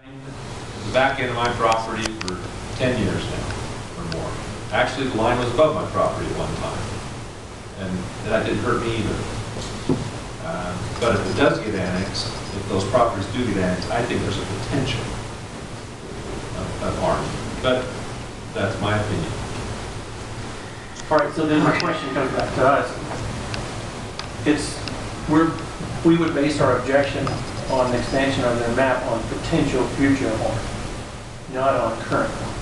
The back end of my property for 10 years now, or more. Actually, the line was above my property at one time, and that didn't hurt me either. But if it does get annexed, if those properties do get annexed, I think there's a potential of harm. But that's my opinion. All right, so then my question comes back to us. We would base our objection on the expansion of their map on potential future harm, not on current harm.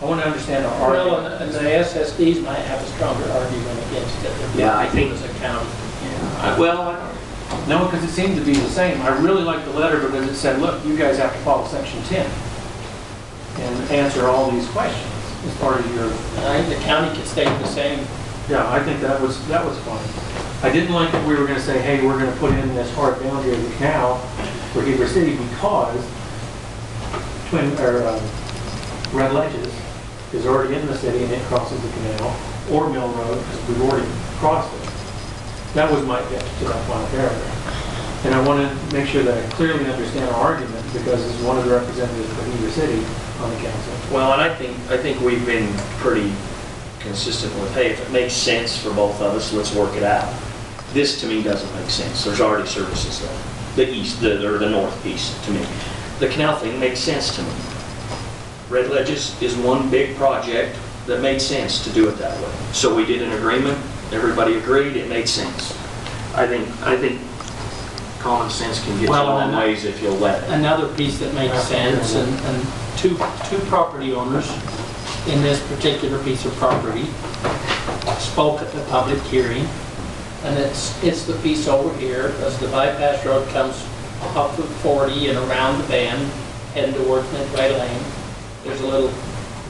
I want to understand our argument. Well, and the SSDs might have a stronger argument against it. Yeah, I think as a county. Yeah. Well, No, because it seemed to be the same. I really liked the letter because it said, look, you guys have to follow section 10 and answer all these questions as far as your... I think the county could stay the same. Yeah, I think that was fine. I didn't like that we were going to say, hey, we're going to put in this hard boundary of the canal for Heber City because Red Ledges is already in the city and it crosses the canal, or Mill Road because we've already crossed it. That was my pitch to that final paragraph. And I want to make sure that I clearly understand our argument because as one of the representatives for Heber City on the council. well, and I think we've been pretty consistent with, hey, if it makes sense for both of us, let's work it out. This to me doesn't make sense. There's already services there. The east, or the north piece to me. The canal thing makes sense to me. Red Ledges is one big project that made sense to do it that way. So we did an agreement. Everybody agreed. It made sense. I think common sense can get you long ways if you'll let it. Another piece that makes sense, and two property owners in this particular piece of property spoke at the public hearing, and it's the piece over here as the bypass road comes up of 40 and around the bend heading towards Midway Lane. There's a little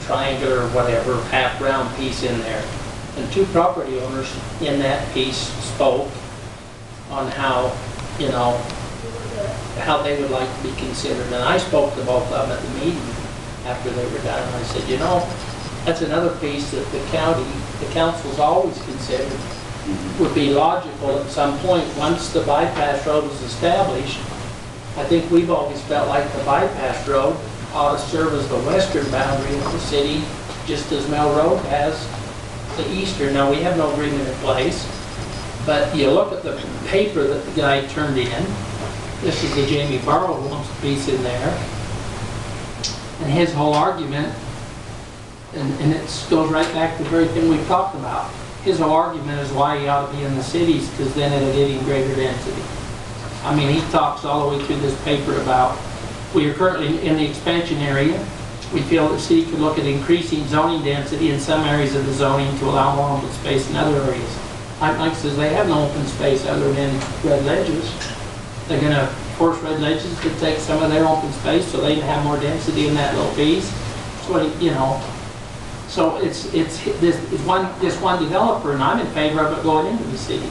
triangular or whatever half round piece in there, and two property owners in that piece spoke on how, you know, how they would like to be considered. And I spoke to both of them at the meeting after they were done, and I said, you know, that's another piece that the council's always considered would be logical at some point once the bypass road is established. I think we've always felt like the bypass road ought to serve as the western boundary of the city, just as Mill Road has the eastern. Now, we have no agreement in place, but you look at the paper that the guy turned in. This is the Jamie Barlow piece in there, and his whole argument, and it goes right back to the very thing we talked about. His whole argument is why he ought to be in the cities, because then it'll give him greater density. I mean, he talks all the way through this paper about, we are currently in the expansion area. We feel that the city could look at increasing zoning density in some areas of the zoning to allow more open space in other areas. Mike says they have no open space other than Red Ledges. They're going to force Red Ledges to take some of their open space so they can have more density in that little piece. So, you know, so it's this one developer, and I'm in favor of it going into the city.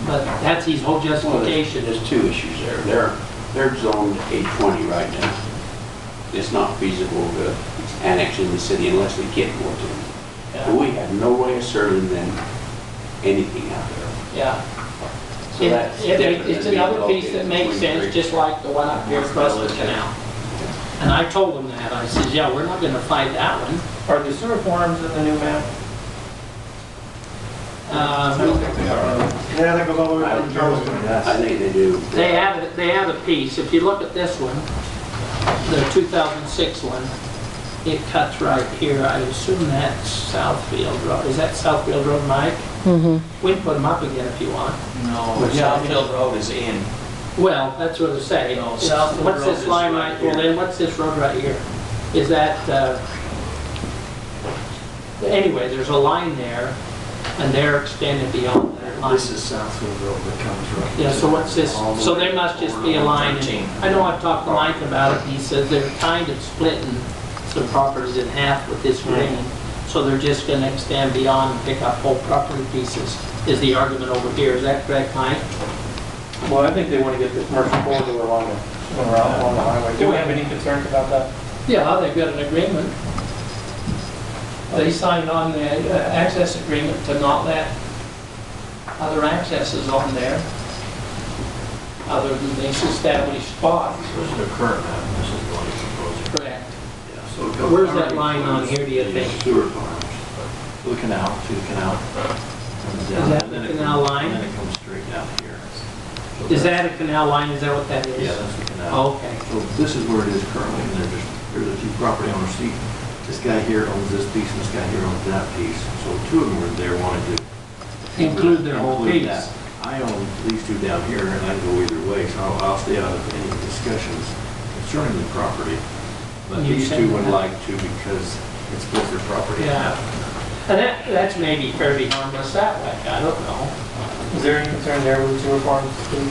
But that's his whole justification. Well, there's two issues there. They're zoned A20 right now. It's not feasible to annex in the city unless we get more to them. Yeah. But we have no way of serving them anything out there. Yeah. So that's It's another piece that makes sense, just like the one up here across the canal. And I told them that. I said, yeah, we're not going to fight that one. Are the sewer forms in the new map? I don't think they are. Yeah, that goes all the way down to Charleston. I think they do. They have a piece. If you look at this one, the 2006 one, it cuts right here. I assume that's Southfield Road. Is that Southfield Road, Mike? Mm-hmm. We can put them up again if you want. No, Yeah. Southfield Road is in. Well, that's what I say. No, Southfield What's Road this is line right right? Well, here. then what's this road right here? Is that? Anyway, there's a line there, and they're extended beyond that line. This is Southfield Road that comes right. Yeah, so what's this? So there must just be a line. I know I've talked to Mike about it, and he says they're kind of splitting some properties in half with this green. So they're just going to extend beyond and pick up whole property pieces, is the argument over here. Is that correct, Mike? Well, I think they want to get the commercial corridor along the highway. Do we have any concerns about that? Yeah, they've got an agreement. They signed on the access agreement to not let other accesses on there other than these established spots. There's no current map. Where's that line on here, do you think? Sewer farms. Looking out, see the canal? Comes down, Is that and then the it canal comes- line? And then it comes straight down here. So Is that's- that a canal line, is that what that is? Yeah, that's the canal. Okay. So this is where it is currently, and there's a few property owners. See, this guy here owns this piece, and this guy here owns that piece. So two of them were there, wanted to Include their whole include piece. that. I own these two down here, and I can go either way, so I'll stay out of any discussions concerning the property. But You these said two would that. like to because it splits their property in Yeah. half. And that's maybe fairly harmless that way, I don't know. Is there any concern there with sewer farms, Steve?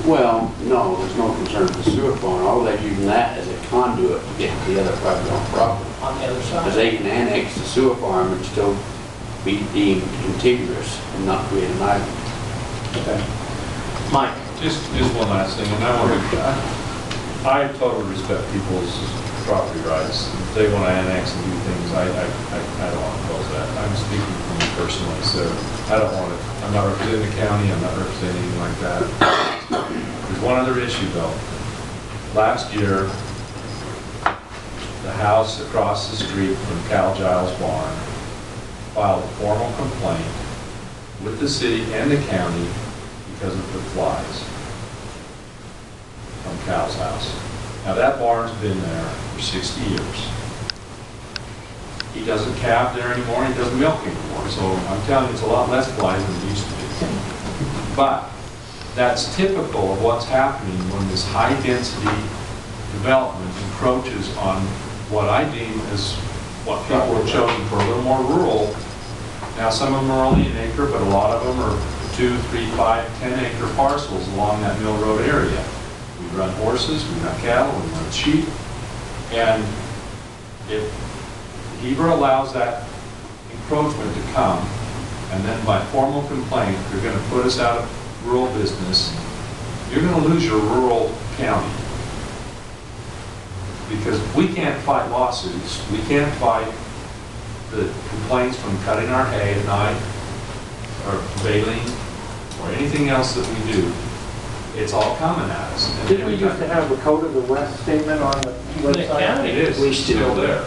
Well, no, there's no concern with the sewer farm. All they're using that as a conduit to get to the other private owned property. On the other Because side. they can annex the sewer farm and still be deemed contiguous and not create an island. Okay. Mike? Just one last thing, and I totally respect people's property rights. If they want to annex and do things, I don't want to oppose that. I'm speaking from me personally, so I don't want to, I'm not representing the county, I'm not representing anything like that. There's one other issue though. Last year, the house across the street from Cal Giles Barn filed a formal complaint with the city and the county because of the flies from Cal's house. Now that barn's been there for 60 years. He doesn't calve there anymore, he doesn't milk anymore, so I'm telling you, it's a lot less flies than it used to be. But that's typical of what's happening when this high-density development encroaches on what I deem as what people have chosen for a little more rural. Now, some of them are only an acre, but a lot of them are 2, 3, 5, 10 acre parcels along that Mill Road area. We run horses, we run cattle, we run sheep, and if Heber allows that encroachment to come, and then by formal complaint, you're going to put us out of rural business, you're going to lose your rural county. Because we can't fight lawsuits, we can't fight the complaints from cutting our hay at night, or baling, or anything else that we do. It's all coming at us. And Didn't we every used to time- have a code of the West statement on the website? county. It is, We it's still still do. there.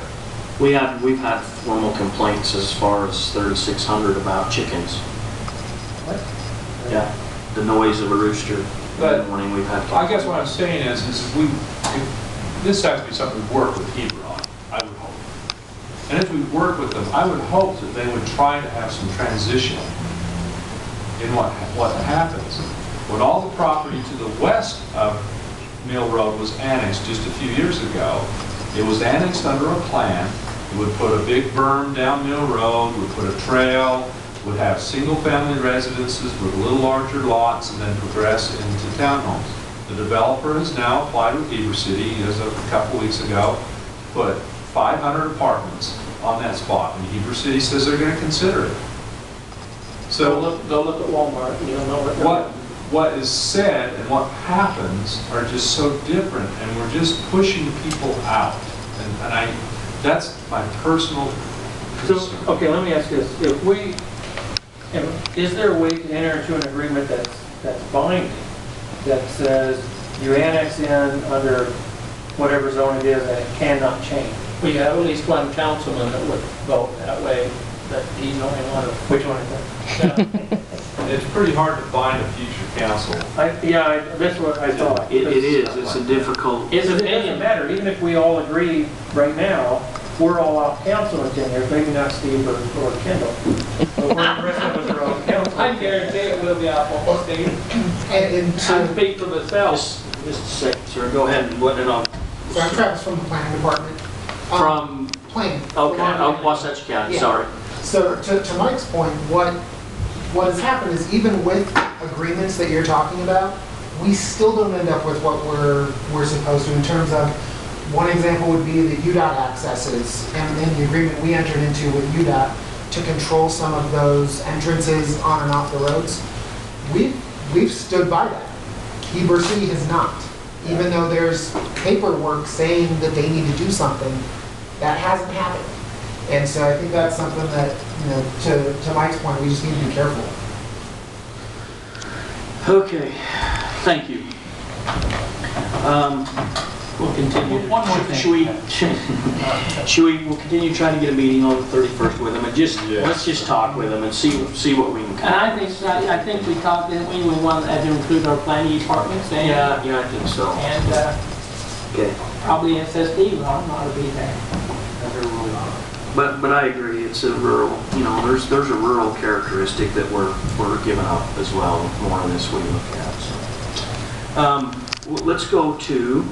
We've had formal complaints as far as 3,600 about chickens. What? Yeah, the noise of a rooster in But the morning, we've had. I guess what I'm saying is this has to be something we work with Heber on, I would hope. And as we work with them, I would hope that they would try to have some transition in what happens. When all the property to the west of Mill Road was annexed just a few years ago, it was annexed under a plan. It would put a big berm down Mill Road, would put a trail, would have single-family residences with a little larger lots, and then progress into townhomes. The developer has now applied with Heber City, as of a couple weeks ago, to put 500 apartments on that spot, and Heber City says they're going to consider it. So Go look at Walmart, and you'll know what. what is said and what happens are just so different, and we're just pushing people out. And that's my personal So, concern. okay, let me ask this. Is there a way to enter into an agreement that's binding, that says you annex in under whatever zone it is and it cannot change? We have at least one councilman that would vote that way, that he's only one of. Which one is that? It's pretty hard to find a future council. That's what I thought. It is, it's a difficult. It doesn't matter, even if we all agree right now, we're all out council in 10 years, maybe not Steve or Kendall. But the rest of us are on council. I guarantee it will be out on Steve. And I so, speak for myself. Just a sec, sir, go ahead and let it on. so I'm Travis from the planning department. From, Planning. okay, Wasatch County, Yeah. sorry. So to Mike's point, what has happened is even with agreements that you're talking about, we still don't end up with what we're supposed to in terms of, one example would be the UDOT accesses and the agreement we entered into with UDOT to control some of those entrances on and off the roads. We've stood by that. Heber City has not. Even though there's paperwork saying that they need to do something, that hasn't happened. And so I think that's something that, to Mike's point, we just need to be careful. Okay, thank you. we'll continue. One more thing. We'll continue trying to get a meeting on the 31st with them and just, Yeah. let's just talk with them and see what we can And come. I think we talked, didn't we want to include our planning departments and, Yeah, I think so. and Okay. probably SSD, well, I'm not to be there. But I agree, it's a rural, there's a rural characteristic that we're giving up as well, more on this we look at, so. Let's go to